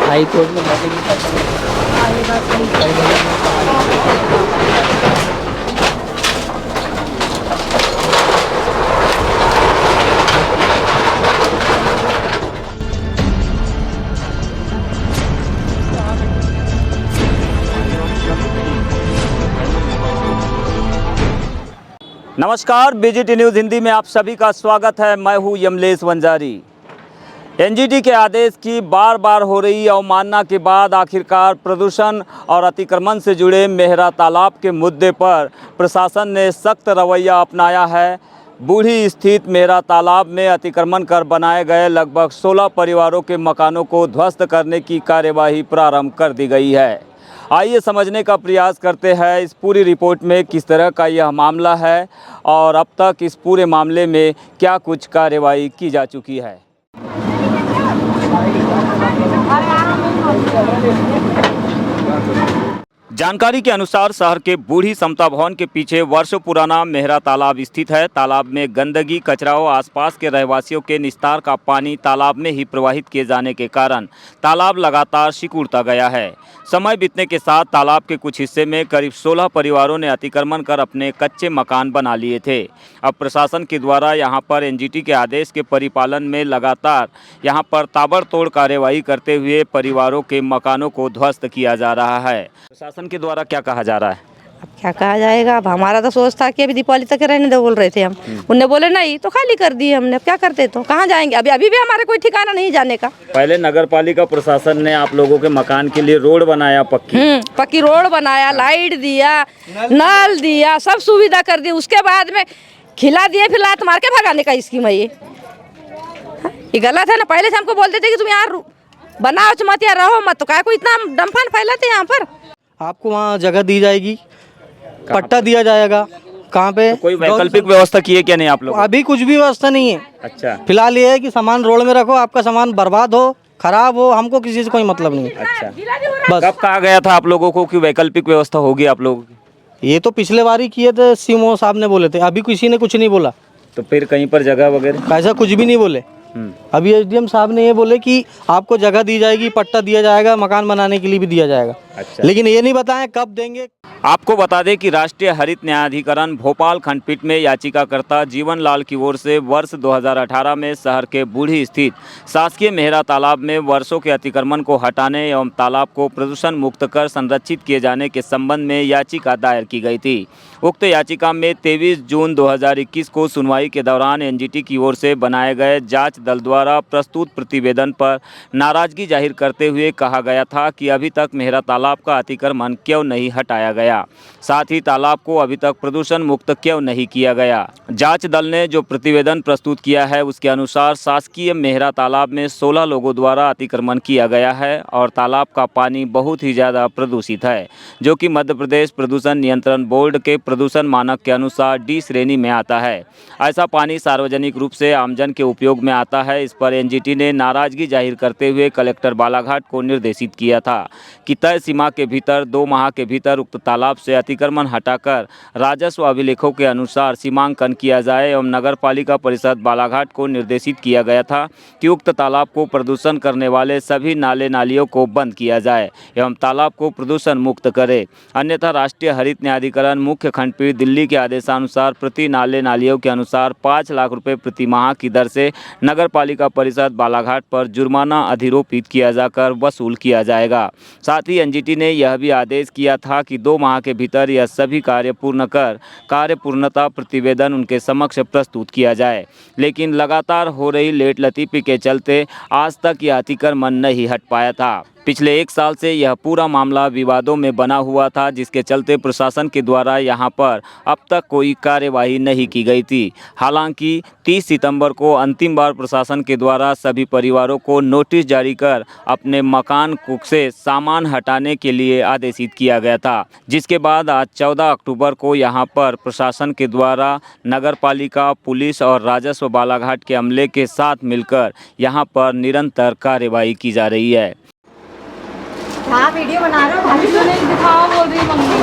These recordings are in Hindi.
हाई कोर्ट में जाके भी पैसा नमस्कार, बीजीटी न्यूज़ हिंदी में आप सभी का स्वागत है। मैं हूं यमलेश वंजारी। एनजीटी के आदेश की बार बार हो रही अवमानना के बाद आखिरकार प्रदूषण और अतिक्रमण से जुड़े मेहरा तालाब के मुद्दे पर प्रशासन ने सख्त रवैया अपनाया है। बूढ़ी स्थित मेहरा तालाब में अतिक्रमण कर बनाए गए लगभग 16 परिवारों के मकानों को ध्वस्त करने की कार्यवाही प्रारंभ कर दी गई है। आइए समझने का प्रयास करते हैं इस पूरी रिपोर्ट में किस तरह का यह मामला है और अब तक इस पूरे मामले में क्या कुछ कार्यवाही की जा चुकी है। जानकारी के अनुसार शहर के बूढ़ी समता भवन के पीछे वर्षों पुराना मेहरा तालाब स्थित है। तालाब में गंदगी, कचरा और आसपास के रहवासियों के निस्तार का पानी तालाब में ही प्रवाहित किए जाने के कारण तालाब लगातार सिकुड़ता गया है। समय बीतने के साथ तालाब के कुछ हिस्से में करीब 16 परिवारों ने अतिक्रमण कर अपने कच्चे मकान बना लिए थे। अब प्रशासन के द्वारा यहां पर एनजीटी के आदेश के परिपालन में लगातार यहां पर ताबड़तोड़ कार्यवाही करते हुए परिवारों के मकानों को ध्वस्त किया जा रहा है। प्रशासन के द्वारा क्या कहा जा रहा है? अब क्या कहा जाएगा। अब हमारा तो सोच था कि अभी दीपावली तक रहने दो बोल रहे थे हम। उनने बोले नहीं तो खाली कर दिए हमने। अब क्या करते तो कहाँ जाएंगे। अभी भी हमारे कोई ठिकाना नहीं जाने का। पहले नगर पालिका प्रशासन ने आप लोगों के मकान के लिए रोड बनाया, पक्की रोड बनाया, लाइट दिया, नल दिया, सब सुविधा कर दी। उसके बाद में खिला दिए, फिर लात मार के भगाने का स्कीम है ये गलत है ना। पहले से हमको बोलते थे कि तुम यहाँ बनाओ मत या रहो मत, तो क्या कोई इतना डम्फान फैलाते यहाँ पर। आपको वहाँ जगह दी जाएगी, पट्टा दिया जाएगा। कहाँ पे? तो कोई वैकल्पिक व्यवस्था की है क्या? नहीं, आप लोग अभी कुछ भी व्यवस्था नहीं है। अच्छा, फिलहाल ये है कि सामान रोड में रखो, आपका सामान बर्बाद हो, खराब हो, हमको किसी से कोई मतलब नहीं है। अच्छा, बस। कब कहा गया था आप लोगों को कि वैकल्पिक व्यवस्था होगी आप लोगों की? ये तो पिछले बार ही किए थे, सीएमओ साहब ने बोले थे। अभी किसी ने कुछ नहीं बोला। तो फिर कहीं पर जगह वगैरह ऐसा कुछ भी नहीं बोले। अभी एसडीएम साहब ने ये बोले कि आपको जगह दी जाएगी, पट्टा दिया जाएगा, मकान बनाने के लिए भी दिया जाएगा। अच्छा। लेकिन ये नहीं बताएं कब देंगे। आपको बता दें कि राष्ट्रीय हरित न्यायाधिकरण भोपाल खंडपीठ में याचिकाकर्ता जीवन लाल की ओर से वर्ष 2018 में शहर के बूढ़ी स्थित शासकीय मेहरा तालाब में वर्षों के अतिक्रमण को हटाने एवं तालाब को प्रदूषण मुक्त कर संरक्षित किए जाने के संबंध में याचिका दायर की गई थी। उक्त याचिका में 23 जून 2021 को सुनवाई के दौरान एनजीटी की ओर से बनाए गए जांच दल द्वारा प्रस्तुत प्रतिवेदन पर नाराजगी जाहिर करते हुए कहा गया था कि अभी तक मेहरा तालाब का अतिक्रमण क्यों नहीं हटाया गया, साथ ही तालाब को अभी तक प्रदूषण मुक्त क्यों नहीं किया गया। जांच दल ने जो प्रतिवेदन प्रस्तुत किया है उसके अनुसार शासकीय मेहरा तालाब में 16 लोगों द्वारा अतिक्रमण किया गया है और तालाब का पानी बहुत ही ज़्यादा प्रदूषित है, जो कि मध्य प्रदेश प्रदूषण नियंत्रण बोर्ड के प्रदूषण मानक के अनुसार डी श्रेणी में आता है। ऐसा पानी सार्वजनिक रूप से आमजन के उपयोग में आता है। इस पर एनजीटी ने नाराजगी जाहिर करते हुए कलेक्टर बालाघाट को निर्देशित किया था कि तय सीमा के भीतर 2 माह के भीतर उक्त तालाब से अतिक्रमण हटाकर राजस्व अभिलेखों के अनुसार सीमांकन किया जाए एवं नगर पालिका परिषद बालाघाट को निर्देशित किया गया था कि उक्त तालाब को प्रदूषण करने वाले सभी नाले नालियों को बंद किया जाए एवं तालाब को प्रदूषण मुक्त करे। अन्यथा राष्ट्रीय हरित न्यायाधिकरण मुख्य खंडपीठ दिल्ली के आदेशानुसार प्रति नाले नालियों के अनुसार 5 लाख रुपये प्रति माह की दर से नगर पालिका परिषद बालाघाट पर जुर्माना अधिरोपित किया जाकर वसूल किया जाएगा। साथ ही एनजीटी ने यह भी आदेश किया था कि 2 माह के भीतर यह सभी कार्य पूर्ण कर कार्य पूर्णता प्रतिवेदन उनके समक्ष प्रस्तुत किया जाए। लेकिन लगातार हो रही लेट लतीफ़ी के चलते आज तक यह अतिक्रमण नहीं हट पाया था। पिछले 1 साल से यह पूरा मामला विवादों में बना हुआ था, जिसके चलते प्रशासन के द्वारा यहां पर अब तक कोई कार्यवाही नहीं की गई थी। हालांकि 30 सितंबर को अंतिम बार प्रशासन के द्वारा सभी परिवारों को नोटिस जारी कर अपने मकान से सामान हटाने के लिए आदेशित किया गया था, जिसके बाद आज 14 अक्टूबर को यहां पर प्रशासन के द्वारा नगर पालिका, पुलिस और राजस्व बालाघाट के अमले के साथ मिलकर यहां पर निरंतर कार्यवाही की जा रही है। हाँ, वीडियो बना रहे हो भाभी तो नहीं दिखाओ बोल रही मम्मी।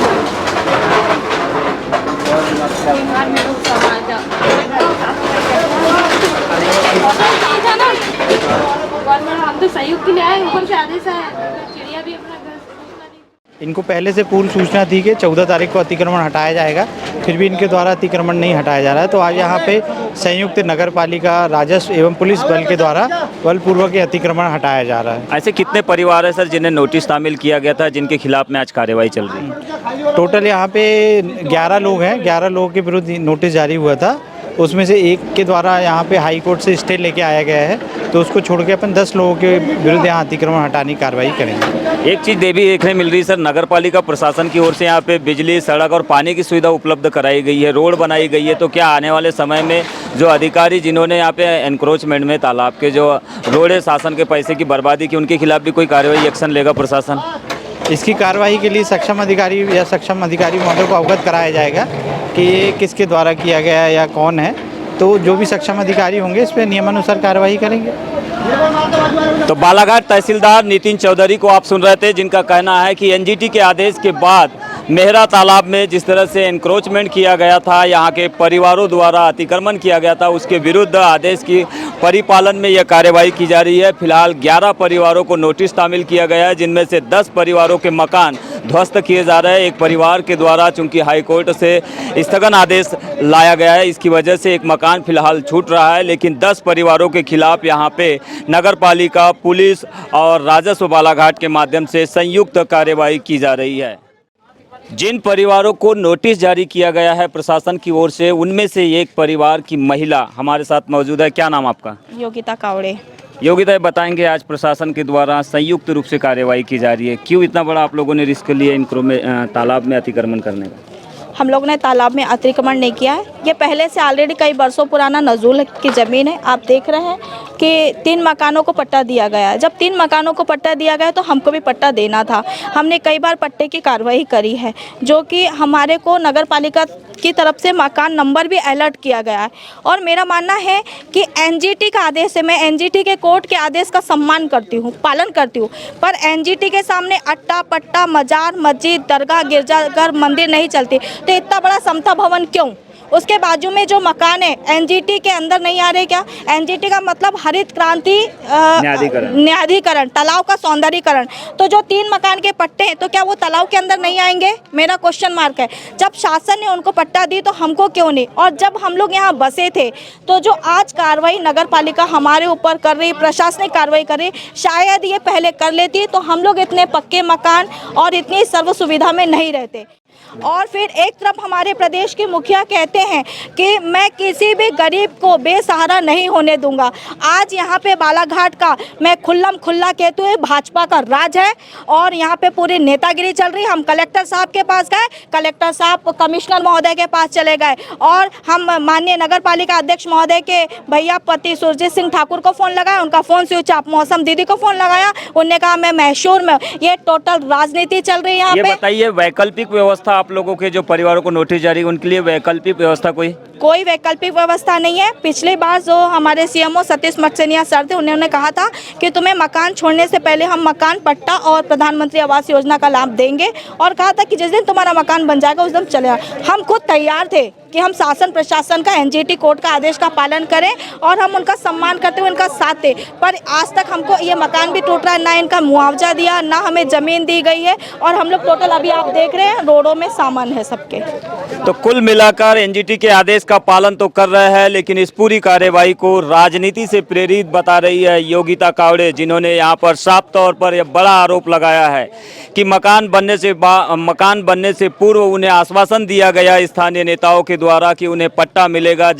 हम तो सही आयुक्त के लिए आए, ऊपर से आदेश आया, चिड़िया भी अपना घर इनको पहले से पूर्व सूचना थी कि 14 तारीख को अतिक्रमण हटाया जाएगा, फिर भी इनके द्वारा अतिक्रमण नहीं हटाया जा रहा है। तो आज यहाँ पे संयुक्त नगर पालिका, राजस्व एवं पुलिस बल के द्वारा बलपूर्वक ये अतिक्रमण हटाया जा रहा है। ऐसे कितने परिवार है सर जिन्हें नोटिस शामिल किया गया था, जिनके खिलाफ में आज कार्रवाई चल रही है? टोटल यहाँ पे 11 लोग हैं, 11 लोगों के विरुद्ध नोटिस जारी हुआ था। उसमें से एक के द्वारा यहाँ पे हाई कोर्ट से स्टे लेके आया गया है, तो उसको छोड़ के अपन 10 लोगों के विरुद्ध यहाँ अतिक्रमण हटाने की कार्रवाई करेंगे। एक चीज़ भी देखने मिल रही है सर, नगर पालिका प्रशासन की ओर से यहाँ पे बिजली, सड़क और पानी की सुविधा उपलब्ध कराई गई है, रोड बनाई गई है। तो क्या आने वाले समय में जो अधिकारी जिन्होंने यहाँ पे एनक्रोचमेंट में तालाब के जो रोड है, शासन के पैसे की बर्बादी की, उनके खिलाफ भी कोई कार्रवाई एक्शन लेगा प्रशासन? इसकी कार्रवाई के लिए सक्षम अधिकारी महोदय को अवगत कराया जाएगा कि ये किसके द्वारा किया गया है या कौन है। तो जो भी सक्षम अधिकारी होंगे इस पर नियमानुसार कार्रवाई करेंगे। तो बालाघाट तहसीलदार नितिन चौधरी को आप सुन रहे थे, जिनका कहना है कि एनजीटी के आदेश के बाद मेहरा तालाब में जिस तरह से एनक्रोचमेंट किया गया था, यहाँ के परिवारों द्वारा अतिक्रमण किया गया था, उसके विरुद्ध आदेश की परिपालन में यह कार्रवाई की जा रही है। फिलहाल 11 परिवारों को नोटिस शामिल किया गया है, जिनमें से 10 परिवारों के मकान ध्वस्त किए जा रहे हैं। एक परिवार के द्वारा चूंकि हाईकोर्ट से स्थगन आदेश लाया गया है, इसकी वजह से एक मकान फिलहाल छूट रहा है, लेकिन 10 परिवारों के खिलाफ यहाँ पे नगर पालिका, पुलिस और राजस्व बालाघाट के माध्यम से संयुक्त कार्रवाई की जा रही है। जिन परिवारों को नोटिस जारी किया गया है प्रशासन की ओर से, उनमें से एक परिवार की महिला हमारे साथ मौजूद है। क्या नाम आपका? योगिता कावड़े। योगिता, बताएंगे आज प्रशासन के द्वारा संयुक्त रूप से कार्रवाई की जा रही है, क्यों इतना बड़ा आप लोगों ने रिस्क लिया तालाब में अतिक्रमण करने का? हम लोग ने तालाब में अतिक्रमण नहीं किया है, ये पहले से ऑलरेडी कई वर्षों पुराना नजूल की ज़मीन है। आप देख रहे हैं कि 3 मकानों को पट्टा दिया गया है। जब 3 मकानों को पट्टा दिया गया तो हमको भी पट्टा देना था। हमने कई बार पट्टे की कार्रवाई करी है, जो कि हमारे को नगर पालिका की तरफ से मकान नंबर भी अलर्ट किया गया है। और मेरा मानना है कि एनजीटी का आदेश है, मैं एनजीटी के कोर्ट के आदेश का सम्मान करती हूँ, पालन करती हूँ, पर एनजीटी के सामने अट्टा पट्टा, मजार, मस्जिद, दरगाह, गिरजाघर, मंदिर नहीं चलती। तो इतना बड़ा समता भवन क्यों? उसके बाजू में जो मकान है एनजीटी के अंदर नहीं आ रहे क्या? एनजीटी का मतलब हरित क्रांति न्यायाधिकरण, तालाब का सौंदर्यीकरण। तो जो 3 मकान के पट्टे हैं, तो क्या वो तालाब के अंदर नहीं आएंगे? मेरा क्वेश्चन मार्क है। जब शासन ने उनको पट्टा दी तो हमको क्यों नहीं? और जब हम लोग यहाँ बसे थे, तो जो आज कार्रवाई नगर पालिका हमारे ऊपर कर रही, प्रशासनिक कार्रवाई कर रही, शायद ये पहले कर लेती तो हम लोग इतने पक्के मकान और इतनी सर्व सुविधा में नहीं रहते। और फिर एक तरफ हमारे प्रदेश के मुखिया कहते हैं कि मैं किसी भी गरीब को बेसहारा नहीं होने दूंगा। आज यहाँ पे बालाघाट का मैं खुल्ला कहते हुए भाजपा का राज है और यहाँ पे पूरी नेतागिरी चल रही है। हम कलेक्टर साहब के पास गए, कलेक्टर साहब कमिश्नर महोदय के पास चले गए और हम माननीय नगर पालिका अध्यक्ष महोदय के भैया पति सुरजीत सिंह ठाकुर को फ़ोन लगाया, उनका फ़ोन स्विच ऑफ। मौसम दीदी को फ़ोन लगाया, उन्होंने कहा मैं मैसूर में। ये टोटल राजनीति चल रही है यहाँ पे। बताइए, वैकल्पिक व्यवस्था आप लोगों के जो परिवारों को नोटिस जारी, उनके लिए वैकल्पिक व्यवस्था कोई वैकल्पिक व्यवस्था नहीं है। पिछली बार जो हमारे सीएमओ सतीश मटसेनिया सर थे, उन्होंने कहा था कि तुम्हें मकान छोड़ने से पहले हम मकान पट्टा और प्रधानमंत्री आवास योजना का लाभ देंगे, और कहा था कि जिस दिन तुम्हारा मकान बन जाएगा उस दिन चलेगा। हम खुद तैयार थे कि हम शासन प्रशासन का, एनजीटी कोर्ट का आदेश का पालन करें और हम उनका सम्मान करते हुए उनका साथ थे। पर आज तक हमको ये मकान भी टूट रहा है, ना इनका मुआवजा दिया, ना हमें ज़मीन दी गई है, और हम लोग टोटल अभी आप देख रहे हैं रोडों में सामान है सबके। तो कुल मिलाकर एनजीटी के आदेश का पालन तो कर रहे हैं, लेकिन इस पूरी कार्रवाई को राजनीति से प्रेरित बता रही है योगिता कावड़े, जिन्होंने यहाँ पर साफ तौर पर यह बड़ा आरोप लगाया है कि मकान बनने से पूर्व उन्हें आश्वासन दिया गया स्थानीय नेताओं के द्वारा कि उन्हें पट्टा मिलेगा,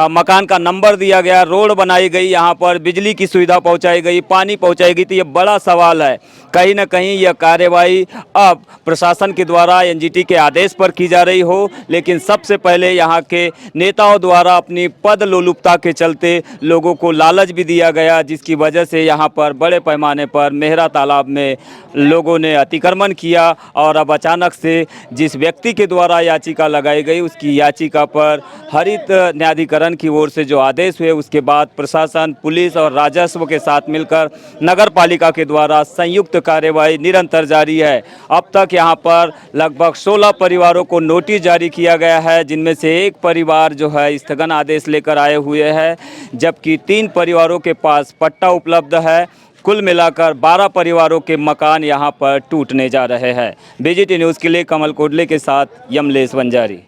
मकान का नंबर दिया गया, रोड बनाई गई, यहाँ पर बिजली की सुविधा पहुँचाई गई, पानी पहुँचाई गई। तो ये बड़ा सवाल है, कहीं ना कहीं यह कार्रवाई अब प्रशासन के द्वारा एनजीटी के आदेश पर की जा रही हो, लेकिन सबसे पहले यहाँ के नेताओं द्वारा अपनी पद लोलुपता के चलते लोगों को लालच भी दिया गया, जिसकी वजह से यहाँ पर बड़े पैमाने पर मेहरा तालाब में लोगों ने अतिक्रमण किया। और अब अचानक से जिस व्यक्ति के द्वारा याचिका लगाई गई, उसकी याचिका पर हरित न्यायाधिकरण की ओर से जो आदेश हुए, उसके बाद प्रशासन, पुलिस और राजस्व के साथ मिलकर नगर पालिका के द्वारा संयुक्त कार्रवाई निरंतर जारी है। अब तक यहाँ पर लगभग 16 परिवारों को नोटिस जारी किया गया है, जिनमें से एक परिवार जो है स्थगन आदेश लेकर आए हुए हैं, जबकि 3 परिवारों के पास पट्टा उपलब्ध है। कुल मिलाकर 12 परिवारों के मकान यहां पर टूटने जा रहे हैं। BGT न्यूज़ के लिए कमल कोडले के साथ यमलेश वंजारी।